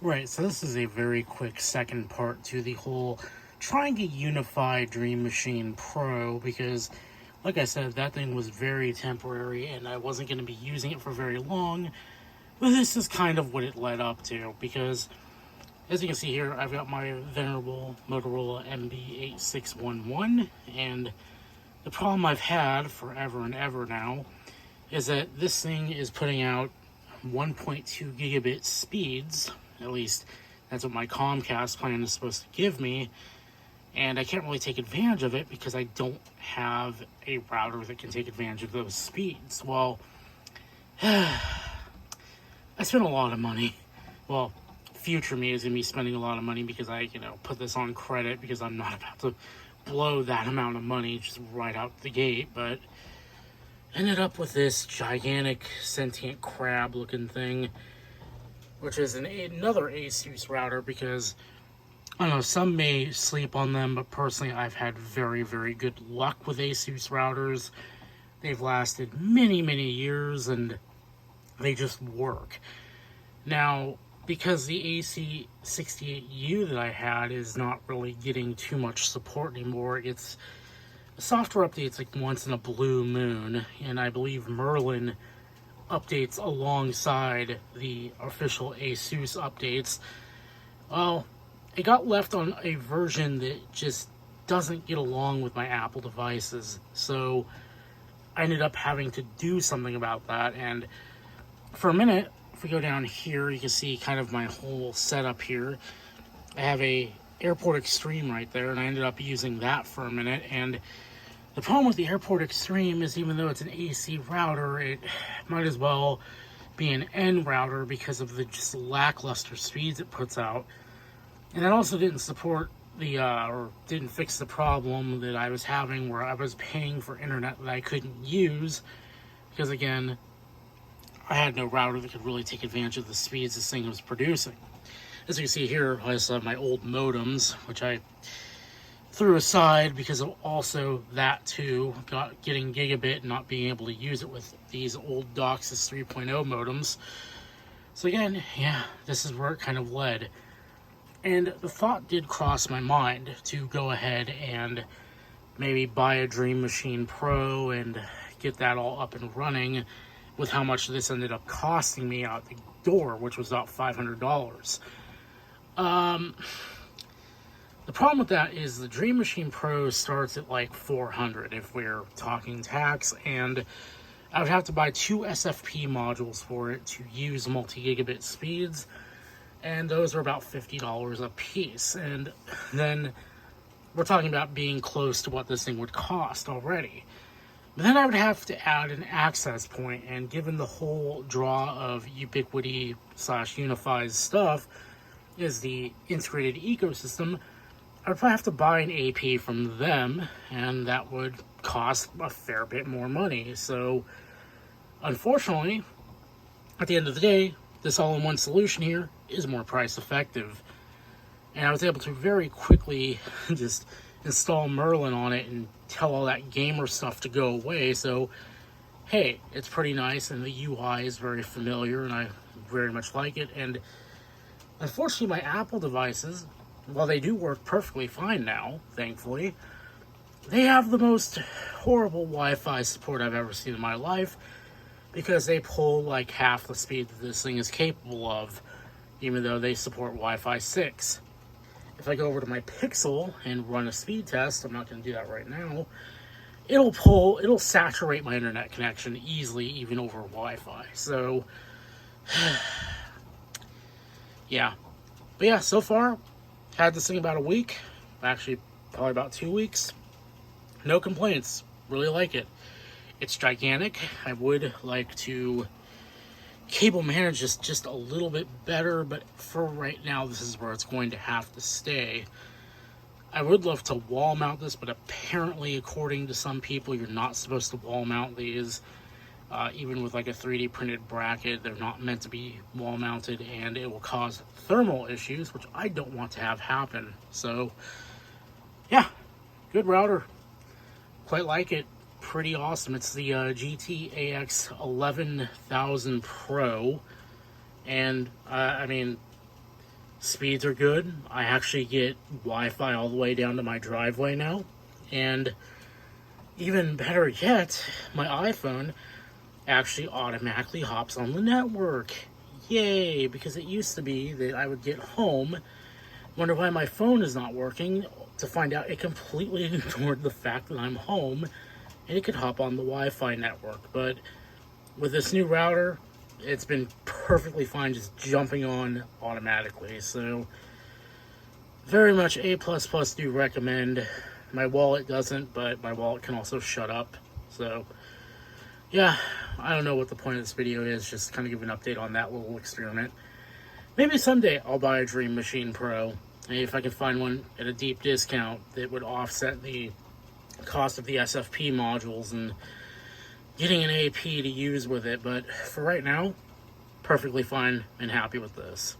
Right, so this is a very quick second part to the whole trying to unify Dream Machine Pro because, like I said, that thing was very temporary and I wasn't going to be using it for very long. But this is kind of what it led up to because, as you can see here, I've got my venerable Motorola MB8611, and the problem I've had forever and ever now is that this thing is putting out 1.2 gigabit speeds. At least that's what my Comcast plan is supposed to give me, and I can't really take advantage of it because I don't have a router that can take advantage of those speeds. Well, I spent a lot of money. Well, future me is going to be spending a lot of money because I, put this on credit because I'm not about to blow that amount of money just right out the gate, but ended up with this gigantic sentient crab looking thing, which is another Asus router because, I don't know, some may sleep on them, but personally I've had very, very good luck with Asus routers. They've lasted many, many years and they just work. Now, because the AC68U that I had is not really getting too much support anymore, it's software updates like once in a blue moon, and I believe Merlin updates alongside the official Asus updates. Well, it got left on a version that just doesn't get along with my Apple devices, so I ended up having to do something about that. And for a minute, if we go down here, you can see kind of my whole setup here. I have a Airport Extreme right there, and I ended up using that for a minute. And the problem with the Airport Extreme is even though it's an AC router, it might as well be an N router because of the just lackluster speeds it puts out. And it also didn't support or didn't fix the problem that I was having where I was paying for internet that I couldn't use because, again, I had no router that could really take advantage of the speeds this thing was producing. As you can see here, I also have my old modems, which I threw aside because of also that too, getting gigabit and not being able to use it with these old DOCSIS 3.0 modems. So again, yeah, this is where it kind of led. And the thought did cross my mind to go ahead and maybe buy a Dream Machine Pro and get that all up and running with how much this ended up costing me out the door, which was about $500. The problem with that is the Dream Machine Pro starts at like $400 if we're talking tax, and I would have to buy 2 SFP modules for it to use multi-gigabit speeds, and those are about $50 a piece. And then we're talking about being close to what this thing would cost already. But then I would have to add an access point, and given the whole draw of Ubiquiti / Unify's stuff is the integrated ecosystem, I would probably have to buy an AP from them, and that would cost a fair bit more money. So, unfortunately, at the end of the day, this all-in-one solution here is more price effective. And I was able to very quickly just install Merlin on it and tell all that gamer stuff to go away. So, hey, it's pretty nice, and the UI is very familiar, and I very much like it. And unfortunately, my Apple devices, while they do work perfectly fine now, thankfully, they have the most horrible Wi-Fi support I've ever seen in my life because they pull like half the speed that this thing is capable of, even though they support Wi-Fi 6. If I go over to my Pixel and run a speed test, I'm not going to do that right now, it'll saturate my internet connection easily, even over Wi-Fi. So, yeah. But yeah, so far, had this thing about a week, actually probably about 2 weeks. No complaints, really like it. It's gigantic. I would like to cable manage this just a little bit better, but for right now, this is where it's going to have to stay. I would love to wall mount this, but apparently, according to some people, you're not supposed to wall mount these. Even with like a 3D printed bracket, they're not meant to be wall mounted, and it will cause thermal issues, which I don't want to have happen. So, yeah, good router. Quite like it. Pretty awesome. It's the GT-AX11000 Pro, and I mean, Speeds are good. I actually get Wi-Fi all the way down to my driveway now. And even better yet, my iPhone actually automatically hops on the network. Yay! Because it used to be that I would get home, wonder why my phone is not working, to find out it completely ignored the fact that I'm home and it could hop on the Wi-Fi network. But with this new router, it's been perfectly fine just jumping on automatically. So very much A++ do recommend. My wallet doesn't, but my wallet can also shut up. So yeah, I don't know what the point of this video is, just kind of give an update on that little experiment. Maybe someday I'll buy a Dream Machine Pro, if I can find one at a deep discount that would offset the cost of the SFP modules and getting an AP to use with it. But for right now, perfectly fine and happy with this.